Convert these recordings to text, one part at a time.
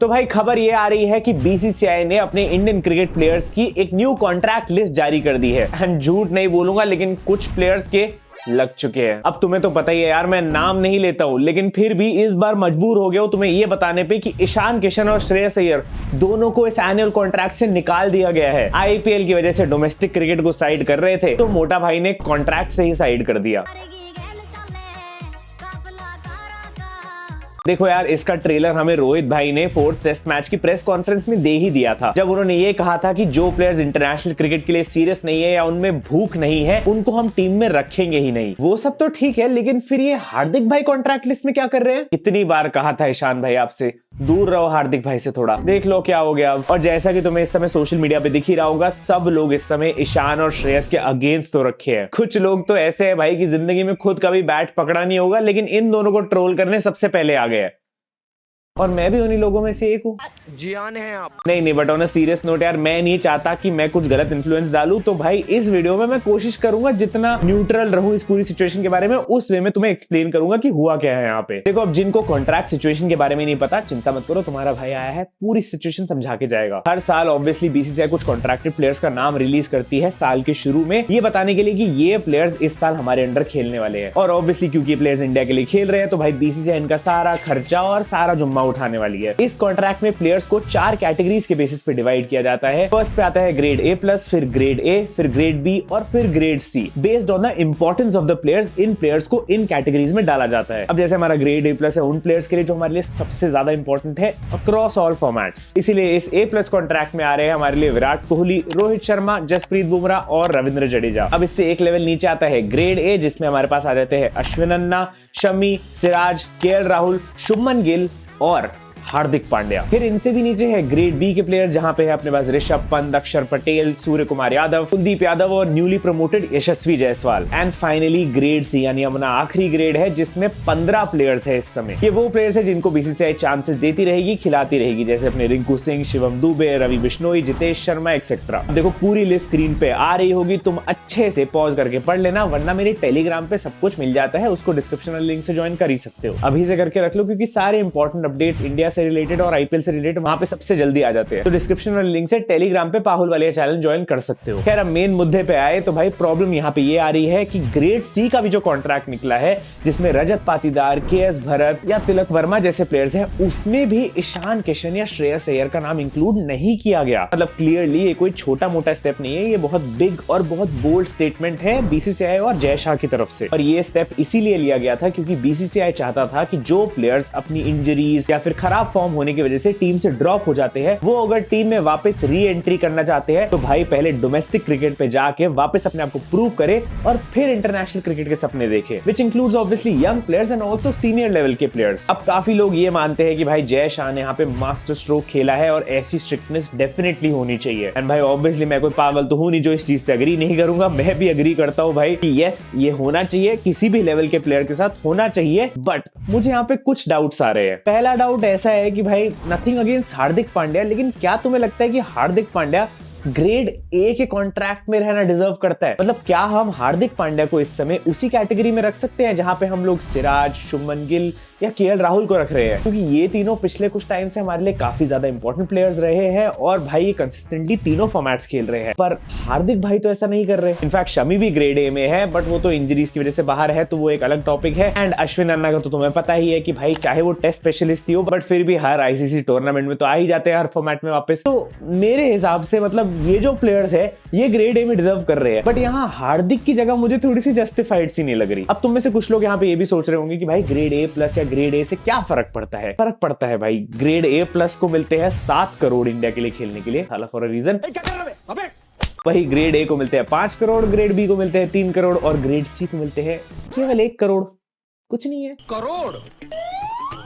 तो भाई खबर ये आ रही है कि बीसीसीआई ने अपने इंडियन क्रिकेट प्लेयर्स की एक न्यू कॉन्ट्रैक्ट लिस्ट जारी कर दी है। एंड झूठ नहीं बोलूंगा, लेकिन कुछ प्लेयर्स के लग चुके हैं। अब तुम्हें तो पता ही है यार, मैं नाम नहीं लेता हूं, लेकिन फिर भी इस बार मजबूर हो गया हूं तुम्हें ये बताने पे कि ईशान किशन और श्रेयस अय्यर दोनों को इस एनुअल कॉन्ट्रैक्ट से निकाल दिया गया है। आईपीएल की वजह से डोमेस्टिक क्रिकेट को साइड कर रहे थे, तो मोटा भाई ने कॉन्ट्रैक्ट से ही साइड कर दिया। देखो यार, इसका ट्रेलर हमें रोहित भाई ने 4th टेस्ट मैच की प्रेस कॉन्फ्रेंस में दे ही दिया था, जब उन्होंने ये कहा था कि जो प्लेयर्स इंटरनेशनल क्रिकेट के लिए सीरियस नहीं है या उनमें भूख नहीं है, उनको हम टीम में रखेंगे ही नहीं। वो सब तो ठीक है, लेकिन फिर ये हार्दिक भाई कॉन्ट्रैक्ट लिस्ट में क्या कर रहे हैं? कितनी बार कहा था ईशान भाई आपसे, दूर रहो हार्दिक भाई से थोड़ा। देख लो क्या हो गया। और जैसा कि तुम्हें इस समय सोशल मीडिया पे दिख ही रहा होगा, सब लोग इस समय ईशान और श्रेयस के अगेंस्ट तो रखे हैं। कुछ लोग तो ऐसे हैं भाई कि जिंदगी में खुद कभी बैट पकड़ा नहीं होगा, लेकिन इन दोनों को ट्रोल करने सबसे पहले आ गए। और मैं भी उन्हीं लोगों में से एक हूँ। जियान है आप। नहीं, but on a serious note यार, मैं नहीं चाहता कि मैं कुछ गलत इन्फ्लुएंस डालूं, तो भाई इस वीडियो में मैं कोशिश करूंगा जितना न्यूट्रल रहूं इस पूरी सिचुएशन के बारे में, उस वे में तुम्हें एक्सप्लेन करूंगा कि हुआ क्या है यहाँ पे। देखो, अब जिनको कॉन्ट्रैक्ट सिचुएशन के बारे में नहीं पता, चिंता मत करो, तुम्हारा भाई आया है, पूरी सिचुएशन समझा के जाएगा। हर साल ऑब्वियसली बीसीसीआई कुछ कॉन्ट्रैक्टेड प्लेयर्स का नाम रिलीज करती है साल के शुरू में, ये बताने के लिए कि ये प्लेयर्स इस साल हमारे अंडर खेलने वाले हैं। और ऑब्वियसली क्योंकि प्लेयर्स इंडिया के लिए खेल रहे हैं, तो भाई बीसीसीआई इनका सारा खर्चा और सारा जुम्मा उठाने वाली है। इस कॉन्ट्रैक्ट में प्लेयर्स को 4 कैटेगरीज के बेसिस पे डिवाइड किया जाता है। फर्स्ट पे आता है ग्रेड A+, फिर ग्रेड A, फिर ग्रेड B और फिर grade C। Based on the importance of the players, in players को इन कैटेगरीज में डाला जाता है। अब जैसे हमारा ग्रेड A+ है उन प्लेयर्स के लिए जो हमारे लिए सबसे ज्यादा इंपॉर्टेंट है अक्रॉस ऑल फॉर्मेट्स। इसीलिए इस A+ कॉन्ट्रैक्ट में आ रहे हैं हमारे लिए विराट कोहली, रोहित शर्मा, जसप्रीत बुमराह और रविंद्र जडेजा। अब इससे एक लेवल नीचे आता है ग्रेड A, जिसमें हमारे पास आ जाते हैं अश्विन अन्ना, शमी, सिराज, केएल राहुल, शुभमन गिल और हार्दिक पांड्या। फिर इनसे भी नीचे है ग्रेड बी के प्लेयर, जहां पे है अपने पास ऋषभ पंत, अक्षर पटेल, सूर्य कुमार यादव, कुलदीप यादव और newly promoted Yashasvi Jaiswal. And finally grade C, यानी अपना आखिरी ग्रेड है, जिसमें 15 प्लेयर्स है इस समय। ये वो प्लेयर्स है जिनको बीसीसीआई चांसेस देती रहेगी, खिलाती रहेगी, जैसे अपने रिंकू सिंह, शिवम दुबे, रवि बिश्नोई, जितेश शर्मा एक्सेट्रा। देखो पूरी लिस्ट स्क्रीन पे आ रही होगी, तुम अच्छे से पॉज करके पढ़ लेना, वरना मेरे टेलीग्राम पे सब कुछ मिल जाता है, उसको डिस्क्रिप्शन वाले लिंक से ज्वाइन कर ही सकते हो। अभी से करके रख लो, क्योंकि सारे इंपॉर्टेंट अपडेट्स इंडिया से रिलेटेड और आईपीएल से रिलेटेड वहां पे सबसे जल्दी आ जाते हैं। तो डिस्क्रिप्शन वाले लिंक से टेलीग्राम पे पाहुल वाले चैनल ज्वाइन कर सकते हो। खैर, अब मेन मुद्दे पे आए तो भाई प्रॉब्लम यहाँ पे ये आ रही है कि ग्रेड सी का भी जो कॉन्ट्रैक्ट निकला है, जिसमें रजत पाटीदार, केएस भरत या तिलक वर्मा जैसे प्लेयर्स हैं, उसमें भी ईशान किशन या श्रेयस अय्यर का नाम इंक्लूड नहीं किया गया। मतलब क्लियरली ये कोई छोटा मोटा स्टेप नहीं है, ये बहुत बिग और बहुत बोल्ड स्टेटमेंट है बीसीसीआई और जय शाह की तरफ से। और ये स्टेप इसीलिए लिया गया था क्योंकि बीसीसीआई चाहता था कि जो प्लेयर्स अपनी इंजरीज या फिर खराब फॉर्म होने की वजह से टीम से ड्रॉप हो जाते हैं, वो अगर टीम में वापस री एंट्री करना चाहते हैं, तो भाई पहले डोमेस्टिक क्रिकेट पे जाके वापस अपने आप को प्रूव करे और फिर इंटरनेशनल क्रिकेट के सपने देखे, which includes obviously young players and also senior level के प्लेयर्स। अब काफी लोग ये मानते हैं कि भाई जय शाह ने यहाँ पे मास्टर स्ट्रोक खेला है और ऐसी स्ट्रिक्टनेस डेफिनेटली होनी चाहिए। एंड भाई ऑब्वियसली मैं कोई पागल तो हूं नहीं जो इस चीज से एग्री नहीं करूंगा, मैं भी एग्री करता हूं भाई कि यस, ये होना चाहिए, किसी भी लेवल के प्लेयर के साथ होना चाहिए। बट मुझे यहाँ पे कुछ डाउट्स आ रहे हैं। पहला डाउट ऐसा है कि भाई नथिंग अगेंस्ट हार्दिक पांड्या, लेकिन क्या तुम्हें लगता है कि हार्दिक पांड्या ग्रेड ए के कॉन्ट्रैक्ट में रहना डिजर्व करता है? मतलब क्या हम हार्दिक पांड्या को इस समय उसी कैटेगरी में रख सकते हैं जहां पे हम लोग सिराज, शुभमन गिल या केएल राहुल को रख रहे हैं? क्योंकि ये तीनों पिछले कुछ टाइम से हमारे लिए काफी ज्यादा इंपॉर्टेंट प्लेयर्स रहे हैं और भाई ये कंसिस्टेंटली तीनों फॉर्मेट्स खेल रहे हैं। पर हार्दिक भाई तो ऐसा नहीं कर रहे। इनफैक्ट शमी भी ग्रेड ए में है, बट वो तो इंजरीज की वजह से बाहर है, तो वो एक अलग टॉपिक है। एंड अश्विन अन्ना का तो तुम्हें पता ही है कि भाई चाहे वो टेस्ट स्पेशलिस्ट ही हो, बट फिर भी हर आईसीसी टूर्नामेंट में तो आ ही जाते हैं हर फॉर्मेट में वापस। तो मेरे हिसाब से मतलब ये जो प्लेयर्स है ये ग्रेड ए में डिजर्व कर रहे हैं, बट यहाँ हार्दिक की जगह मुझे थोड़ी सी जस्टिफाइड सी नहीं लग रही। अब तुम में से कुछ लोग यहाँ पे ये भी सोच रहे होंगे कि भाई ग्रेड A+ या ग्रेड ए से क्या फर्क पड़ता है? फर्क पड़ता है भाई। ग्रेड A+ को मिलते हैं 7 करोड़ इंडिया के लिए खेलने के लिए, साला फॉर अ रीजन। वही ग्रेड ए को मिलते हैं 5 करोड़, ग्रेड बी को मिलते हैं 3 करोड़ और ग्रेड सी को मिलते हैं केवल 1 करोड़। कुछ नहीं है। करोड़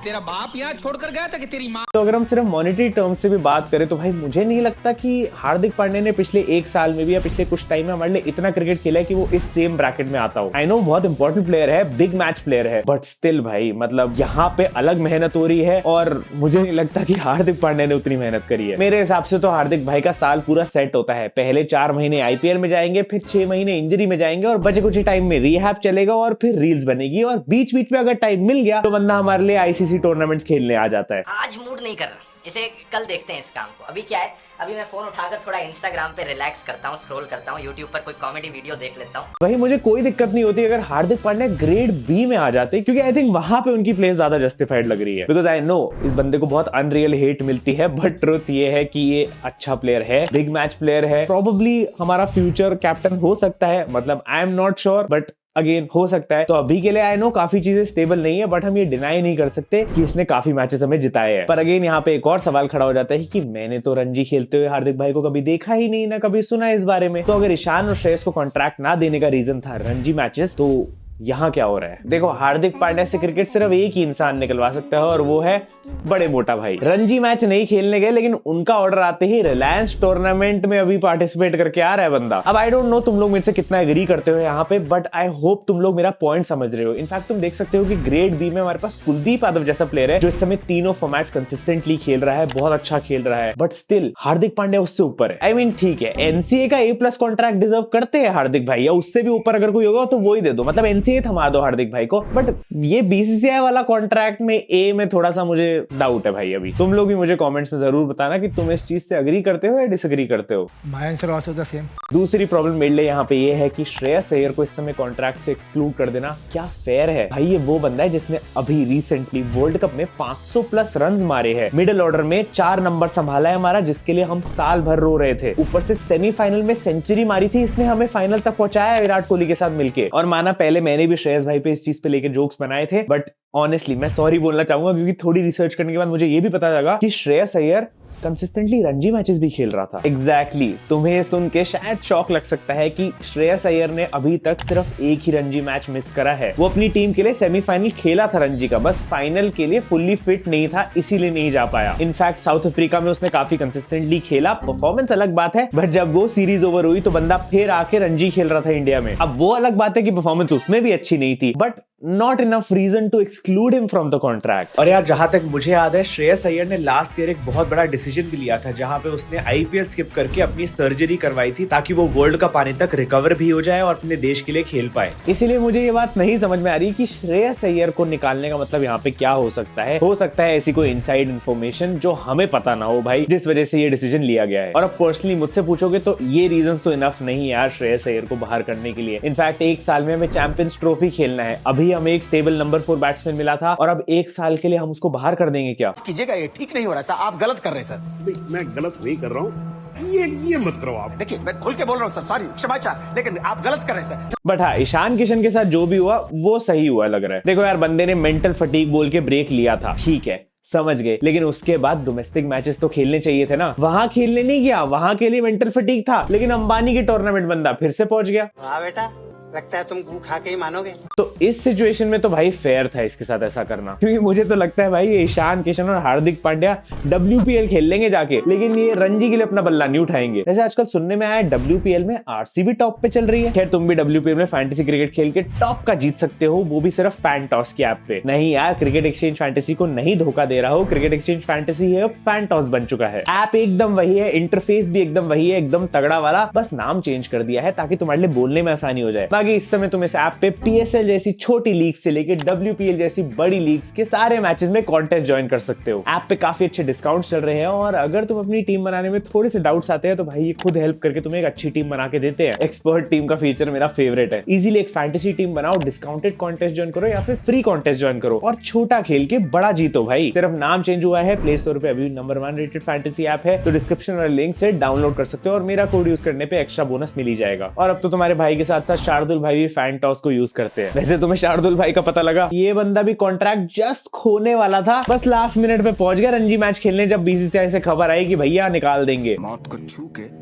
तेरा बाप यहाँ छोड़कर गया था कि तेरी माँ? तो अगर हम सिर्फ मॉनेटरी टर्म से भी बात करें तो भाई मुझे नहीं लगता कि हार्दिक पांड्या ने पिछले 1 साल में भी या पिछले कुछ टाइम में हमारे लिए इतना क्रिकेट खेला है कि वो इस सेम ब्रैकेट में आता हो। आई नो बहुत इंपॉर्टेंट प्लेयर है, बिग मैच प्लेयर है, बट स्टिल भाई मतलब यहाँ पे अलग मेहनत हो रही है और मुझे नहीं लगता कि हार्दिक पांड्या ने उतनी मेहनत करी है। मेरे हिसाब से तो हार्दिक भाई का साल पूरा सेट होता है। पहले 4 महीने आईपीएल में जाएंगे, फिर 6 महीने इंजरी में जाएंगे और बचे कुछ टाइम में रिहैब चलेगा और फिर रील्स बनेगी और बीच बीच में अगर टाइम मिल गया तो बंदा हमारे लिए आईसीसी टूर्नामेंट्स खेलने आ जाता है। आज मूड नहीं कर रहा। इसे कल देखते हैं इस काम को। अभी क्या है, अभी मैं फोन उठाकर थोड़ा इंस्टाग्राम पे रिलैक्स करता हूँ, स्क्रॉल करता हूँ, यूट्यूब पर कोई कॉमेडी वीडियो देख लेता हूँ। वही मुझे कोई दिक्कत नहीं होती अगर हार्दिक पांड्या ग्रेड बी में आ जाते, क्योंकि आई थिंक वहां पे उनकी प्ले ज्यादा जस्टिफाइड लग रही है। बिकॉज आई नो इस बंदे को बहुत अनरियल हेट मिलती है, बट ट्रुथ ये है कि ये अच्छा प्लेयर है, बिग मैच प्लेयर है, प्रोबेबली हमारा फ्यूचर कैप्टन हो सकता है। मतलब I am not sure, but again हो सकता है। तो अभी के लिए आई नो काफी चीजें स्टेबल नहीं है, बट हम ये डिनाई नहीं कर सकते कि इसने काफी मैचेस हमें जिताए हैं। पर अगेन यहाँ पे एक और सवाल खड़ा हो जाता है कि मैंने तो रणजी खेलते हुए हार्दिक भाई को कभी देखा ही नहीं, ना कभी सुना इस बारे में। तो अगर ईशान और श्रेयस को कॉन्ट्रैक्ट ना देने का रीजन था रणजी मैचेस, तो यहाँ क्या हो रहा है? देखो, हार्दिक पांड्या से क्रिकेट सिर्फ एक ही इंसान निकलवा सकता है, और वो है बड़े मोटा भाई। रणजी मैच नहीं खेलने गए, लेकिन उनका ऑर्डर आते ही रिलायंस टूर्नामेंट में अभी पार्टिसिपेट करके आ रहा है बंदा। अब आई डोंट नो तुम लोग मेरे से कितना एग्री करते हो यहाँ पे, बट आई होप तुम लोग मेरा पॉइंट समझ रहे हो। इनफैक्ट तुम देख सकते हो कि ग्रेड बी में हमारे पास कुलदीप यादव जैसा प्लेयर है जो इस समय तीनों फॉर्मेट्स कंसिस्टेंटली खेल रहा है, बहुत अच्छा खेल रहा है, बट स्टिल हार्दिक पांड्या उससे ऊपर है। आई मीन ठीक है, एनसीए का A+ कॉन्ट्रैक्ट डिजर्व करते हैं हार्दिक भाई, या उससे भी ऊपर अगर कोई होगा तो वो ही दे दो, मतलब एनसीए थमा दो हार्दिक भाई को। बट ये बीसीसीआई वाला कॉन्ट्रैक्ट में ए में थोड़ा सा मुझे डाउट है भाई। अभी तुम लोग भी मुझे कमेंट्स में जरूर बताना कि तुम इस चीज से एग्री करते हो या डिसएग्री करते हो। My answer also the same. दूसरी प्रॉब्लम मेरे लिए यहाँ पे ये है कि श्रेयस अय्यर को इस समय कॉन्ट्रैक्ट से एक्सक्लूड कर देना क्या फेयर है? भाई ये वो बंदा है जिसने अभी रिसेंटली वर्ल्ड कप में 500+ रन्स मारे हैं, मिडिल ऑर्डर में 4 नंबर संभाला है हमारा, जिसके लिए हम साल भर रो रहे थे। ऊपर से सेमीफाइनल में सेंचुरी मारी थी इसने, हमें फाइनल तक पहुंचाया विराट कोहली के साथ मिलके। और माना पहले मैंने भी श्रेयस भाई पे इस चीज पे लेके जोक्स बनाए थे, बट ऑनेस्टली मैं सॉरी बोलना चाहूंगा, क्योंकि थोड़ी रिसर्च करने के बाद मुझे ये भी पता लगा कि श्रेयस अय्यर कंसिस्टेंटली रणजी मैचेस भी खेल रहा था। एग्जैक्टली तुम्हें सुन के शायद शॉक लग सकता है कि श्रेयस अय्यर ने अभी तक सिर्फ एक ही रणजी मैच मिस करा है। वो अपनी टीम के लिए सेमीफाइनल खेला था रणजी का, बस फाइनल के लिए फुल्ली फिट नहीं था, इसीलिए नहीं जा पाया। इनफैक्ट साउथ अफ्रीका में उसने काफी कंसिस्टेंटली खेला, परफॉर्मेंस अलग बात है, बट जब वो सीरीज ओवर हुई तो बंदा फिर आके रणजी खेल रहा था इंडिया में। अब वो अलग बात है कि परफॉर्मेंस उसमें भी अच्छी नहीं थी, but not enough reason to exclude him from the contract. और यार जहां तक मुझे याद है, श्रेयस अय्यर ने लास्ट ईयर एक बहुत बड़ा डिसीजन भी लिया था, जहां पे उसने आईपीएल स्किप करके अपनी सर्जरी करवाई थी ताकि वो वर्ल्ड कप आने तक रिकवर भी हो जाए और अपने देश के लिए खेल पाए। इसीलिए मुझे ये बात नहीं समझ में आ रही कि श्रेयस अय्यर को निकालने का मतलब यहाँ पे क्या हो सकता है। हो सकता है ऐसी कोई इनसाइड इन्फॉर्मेशन जो हमें पता ना हो भाई, जिस वजह से ये डिसीजन लिया गया है। और अब पर्सनली मुझसे पूछोगे तो ये रीजन तो इनफ नहीं है यार श्रेयस अय्यर को बाहर करने के लिए। इनफैक्ट एक साल में हमें चैंपियंस ट्रॉफी खेलना है, अभी हमें एक स्टेबल नंबर 4 बैट्समैन मिला था, और अब एक साल के लिए हम उसको बाहर कर देंगे क्या? कीजिएगा, ये ठीक नहीं हो रहा सर, आप गलत कर रहे हैं सर। मैं गलत नहीं कर रहा हूँ, ये मत करो आप। देखिए मैं खुल के बोल रहा हूँ सर, सॉरी क्षमा चाह, लेकिन आप गलत कर रहे हैं सर। बट हाँ, ईशान किशन के साथ जो भी हुआ वो सही हुआ लग रहा है। देखो यार, बंदे ने मेंटल फटीग बोल के ब्रेक लिया था, ठीक है समझ गए, लेकिन उसके बाद डोमेस्टिक मैचेस तो खेलने चाहिए थे ना। वहां खेलने नहीं गया, वहां के लिए मेंटल फटीग था, लेकिन अंबानी की टूर्नामेंट बंदा फिर से पहुंच गया। हाँ बेटा, लगता है तुम गू खा के ही मानोगे। तो इस सिचुएशन में तो भाई फेयर था इसके साथ ऐसा करना, क्योंकि मुझे तो लगता है भाई ये ईशान किशन और हार्दिक पांड्या WPL खेल लेंगे जाके, लेकिन ये रणजी के लिए अपना बल्ला नहीं उठाएंगे। जैसे आजकल सुनने में आया WPL में RCB टॉप पे चल रही है। खैर तुम भी WPL में फैंटेसी क्रिकेट खेल के टॉप का जीत सकते हो, वो भी सिर्फ फैंटॉस की ऐप पे। नहीं यार, क्रिकेट एक्सचेंज फैंटेसी को नहीं धोखा दे रहा हो, क्रिकेट एक्सचेंज फैंटेसी है फैंटॉस बन चुका है। ऐप एकदम वही है, इंटरफेस भी एकदम वही है, एकदम तगड़ा वाला, बस नाम चेंज कर दिया है ताकि तुम्हारे लिए बोलने में आसानी हो जाए। बाकी इस समय तुम इस ऐप पे PSL जैसी छोटी लीग से लेके WPL जैसी बड़ी लीग्स के सारे मैचेस में कॉन्टेस्ट ज्वाइन कर सकते हो। ऐप पे काफी अच्छे डिस्काउंट चल रहे हैं, और अगर तुम अपनी टीम बनाने में थोड़े से डाउट्स आते हैं तो भाई ये खुद हेल्प करके तुम्हें एक अच्छी टीम बना के देते हैं। एक्सपर्ट टीम का फीचर मेरा फेवरेट है। इजीली एक फैंटेसी टीम बनाओ, डिस्काउंटेड कॉन्टेस्ट ज्वाइन करो या फिर फ्री कॉन्टेस्ट ज्वाइन करो, और छोटा खेल के बड़ा जीतो भाई। सिर्फ नाम चेंज हुआ है, प्ले स्टोर पे अभी नंबर 1 रेटेड फैंटेसी ऐप है, तो डिस्क्रिप्शन वाले लिंक से डाउनलोड कर सकते हो, और मेरा कोड यूज करने पे एक्स्ट्रा बोनस मिल ही जाएगा। और अब तो तुम्हारे भाई के साथ साथ शार्दुल भाई भी फैंटॉस को यूज करते हैं। वैसे तुम्हें शार्दुल भाई का पता लगा? ये बंदा भी कॉन्ट्रैक्ट जस्ट खोने वाला था, बस लास्ट मिनट पे पहुंच गया रणजी मैच खेलने, जब बीसीसीआई से खबर आई कि भैया निकाल देंगे। मौत को छू के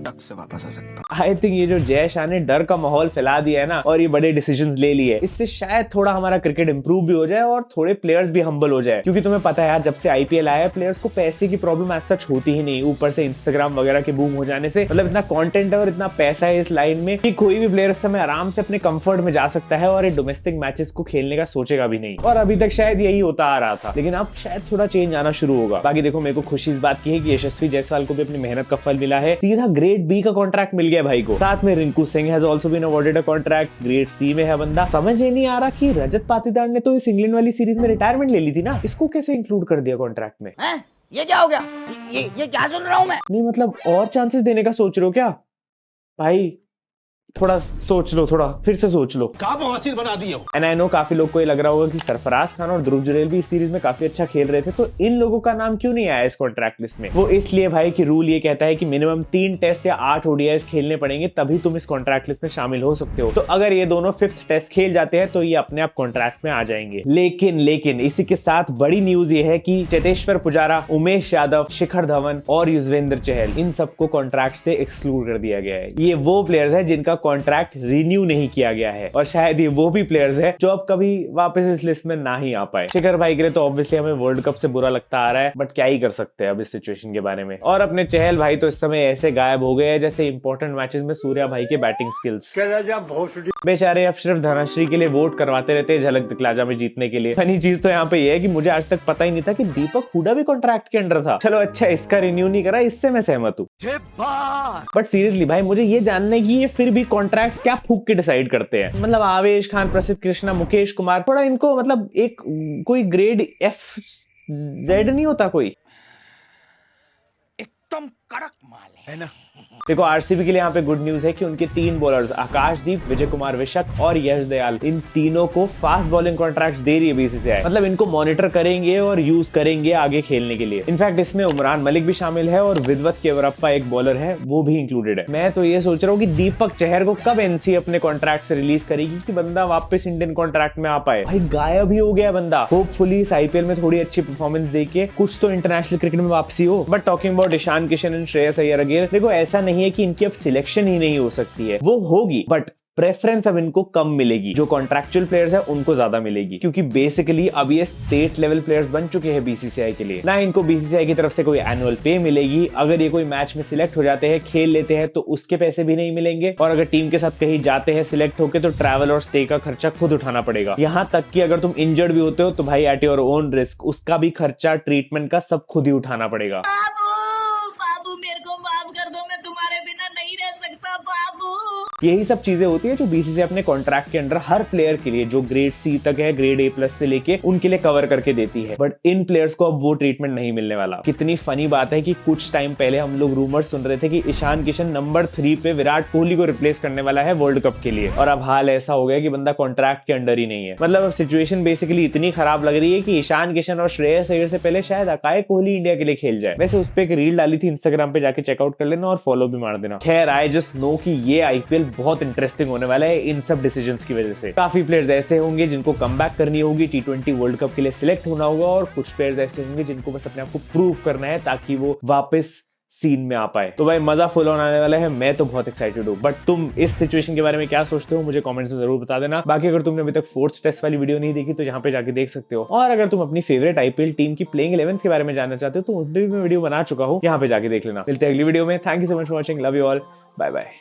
टक से वापस आ सकता। आई थिंक ये जो जय शाह ने डर का माहौल फैला दिया है ना, और ये बड़े डिसीजंस ले लिए, इससे शायद थोड़ा हमारा क्रिकेट इंप्रूव भी हो जाए और थोड़े प्लेयर्स भी हम्बल हो जाए। क्योंकि तुम्हें पता है यार, जब से IPL आया है प्लेयर्स को पैसे की प्रॉब्लम एज सच होती ही नहीं, ऊपर से इंस्टाग्राम वगैरह के बूम हो जाने से, मतलब इतना कंटेंट है और इतना पैसा है इस लाइन में कि कोई भी प्लेयर इस समय आराम से अपने कंफर्ट में जा सकता है और डोमेस्टिक मैचेस को खेलने का सोचेगा भी नहीं। और अभी तक शायद यही होता आ रहा था, लेकिन अब शायद थोड़ा चेंज आना शुरू होगा। बाकी देखो, मेरे को खुशी इस बात की है कि यशस्वी जायसवाल को भी अपनी मेहनत का फल मिला है, सीधा ग्रेड B का कॉन्ट्रैक्ट मिल गया भाई को। साथ में Rinku Singh has also been awarded a contract, grade C में है बंदा। समझ ही नहीं आ रहा कि रजत पाटीदार ने तो इस इंग्लैंड वाली सीरीज में रिटायरमेंट ले ली थी ना, इसको कैसे इंक्लूड कर दिया कॉन्ट्रैक्ट में? ये क्या हो गया? ये क्या सुन रहा हूँ मैं? नहीं मतलब और चांसेस देने का सोच रहे हो क्या भाई? थोड़ा सोच लो, थोड़ा फिर से सोच लो। का बवासीर बना दिए हो। एंड आई नो काफी लोग को ये लग रहा होगा कि सरफराज खान और ध्रुव जुरैल भी इस सीरीज में काफी अच्छा खेल रहे थे, तो इन लोगों का नाम क्यों नहीं आया इस कॉन्ट्रैक्ट लिस्ट में? वो इसलिए भाई कि रूल ये कहता है कि मिनिमम 3 टेस्ट या 8 ओडीआईस खेलने पड़ेंगे तभी तुम इस कॉन्ट्रैक्ट लिस्ट में शामिल हो सकते हो। तो अगर ये दोनों 5th टेस्ट खेल जाते हैं तो ये अपने आप कॉन्ट्रैक्ट में आ जाएंगे। लेकिन इसी के साथ बड़ी न्यूज ये है कि चेतेश्वर पुजारा, उमेश यादव, शिखर धवन और युजवेंद्र चहल, इन सबको कॉन्ट्रैक्ट से एक्सक्लूड कर दिया गया है। ये वो प्लेयर्स है जिनका कॉन्ट्रैक्ट रिन्यू नहीं किया गया है और शायद ये वो भी प्लेयर्स है जो अब कभी वापस इस लिस्ट में ना ही आ पाए। शिखर भाई के लिए तो ऑब्वियसली हमें वर्ल्ड कप से बुरा लगता आ रहा है, बट क्या ही कर सकते हैं अब इस सिचुएशन के बारे में। और अपने चहल भाई तो इस समय ऐसे गायब हो गए हैं जैसे इंपॉर्टेंट मैचेस में सूर्या भाई के बैटिंग स्किल्स। बेचारे अब सिर्फ धनश्री के लिए वोट करवाते रहते हैं झलक दिखलाजा में जीतने के लिए। फनी चीज तो यहाँ पे ये है कि मुझे आज तक पता ही नहीं था कि दीपक हुडा भी कॉन्ट्रैक्ट के अंडर था। चलो अच्छा, इसका रिन्यू नहीं करा, इससे मैं सहमत हूँ, बट सीरियसली भाई मुझे ये जानने की ये फिर भी कॉन्ट्रैक्ट्स क्या फूक के डिसाइड करते हैं? मतलब आवेश खान, प्रसिद्ध कृष्णा, मुकेश कुमार, थोड़ा इनको मतलब एक कोई ग्रेड FZ नहीं होता कोई? एकदम कड़क माल है ना? देखो आरसीबी के लिए यहाँ पे गुड न्यूज है कि उनके 3 बॉलर्स आकाशदीप, विजय कुमार विशक और यश दयाल, इन तीनों को फास्ट बॉलिंग कॉन्ट्रैक्ट्स दे रही है बीसीसीआई। मतलब इनको मॉनिटर करेंगे और यूज करेंगे आगे खेलने के लिए। इनफैक्ट इसमें उमरान मलिक भी शामिल है और विद्वत केवरप्पा एक बॉलर है, वो भी इंक्लूडेड है। मैं तो ये सोच रहा हूँ कि दीपक चहर को कब एनसी अपने कॉन्ट्रैक्ट से रिलीज करेगी कि बंदा वापस इंडियन कॉन्ट्रैक्ट में आ पाए। भाई गायब ही हो गया बंदा। होपफुली इस आईपीएल में थोड़ी अच्छी परफॉर्मेंस देके कुछ तो इंटरनेशनल क्रिकेट में वापसी हो। But talking about Ishan Kishan and Shreyas Iyer again, देखो ऐसा नहीं है कि इनकी अब सिलेक्शन ही नहीं हो सकती है, वो होगी, बट प्रेफरेंस अब इनको कम मिलेगी। जो कॉन्ट्रैक्चुअल प्लेयर्स है उनको ज्यादा मिलेगी, क्योंकि बेसिकली अब ये स्टेट लेवल प्लेयर्स बन चुके हैं बीसीसीआई के लिए। ना इनको बीसीसीआई की तरफ से कोई एनुअल पे मिलेगी। अगर ये कोई मैच में सिलेक्ट हो जाते हैं, खेल लेते हैं, तो उसके पैसे भी नहीं मिलेंगे। और अगर टीम के साथ कहीं जाते हैं सिलेक्ट होके, तो ट्रैवल और स्टे का खर्चा खुद उठाना पड़ेगा। यहाँ तक कि अगर तुम इंजर्ड भी होते हो तो भाई एट योर ओन रिस्क उसका भी खर्चा, ट्रीटमेंट का सब खुद ही उठाना पड़ेगा। बाबू मेरे को माफ कर दो, मैं तुम्हारे बिना नहीं रह सकता बाबू। यही सब चीजें होती है जो बीसीसीआई अपने कॉन्ट्रैक्ट के अंडर हर प्लेयर के लिए, जो ग्रेड C तक है, ग्रेड A+ से लेके उनके लिए कवर करके देती है। बट इन प्लेयर्स को अब वो ट्रीटमेंट नहीं मिलने वाला। कितनी फनी बात है कि कुछ टाइम पहले हम लोग रूमर्स सुन रहे थे कि ईशान किशन नंबर 3 पे विराट कोहली को रिप्लेस करने वाला है वर्ल्ड कप के लिए, और अब हाल ऐसा हो गया कि बंदा कॉन्ट्रैक्ट के अंडर ही नहीं है। मतलब अब सिचुएशन बेसिकली इतनी खराब लग रही है कि ईशान किशन और श्रेयस अय्यर से पहले शायद अकाय कोहली इंडिया के लिए खेल जाए। वैसे उस पर एक रील डाली थी इंस्टाग्राम पे, जाके चेकआउट कर लेना और फॉलो भी मार देना। खैर आई जस्ट नो कि ये आईपीएल बहुत इंटरेस्टिंग होने वाला है इन सब डिसीजंस की वजह से। काफी प्लेयर्स ऐसे होंगे जिनको कमबैक करनी होगी, T20 वर्ल्ड कप के लिए सिलेक्ट होना होगा, और कुछ प्लेयर्स ऐसे होंगे जिनको बस अपने आप को प्रूव करना है ताकि वो वापस सीन में आ पाए। तो भाई मजा फुल ऑन आने वाला है, मैं तो बहुत एक्साइटेड हूँ। बट तुम इस सिचुएशन के बारे में क्या सोचते हो मुझे कमेंट्स में जरूर बता देना। बाकी अगर तुमने अभी तक 4th टेस्ट वाली वीडियो नहीं देखी तो यहाँ पे जाके देख सकते हो। और अगर तुम अपनी फेवरेट आईपीएल टीम की प्लेइंग 11s के बारे में जानना चाहते हो तो उस भी मैं वीडियो बना चुका हूँ, यहाँ पे जाके देख लेना। मिलते हैं अगली वीडियो में। Thank you so much for watching, love you all, bye bye.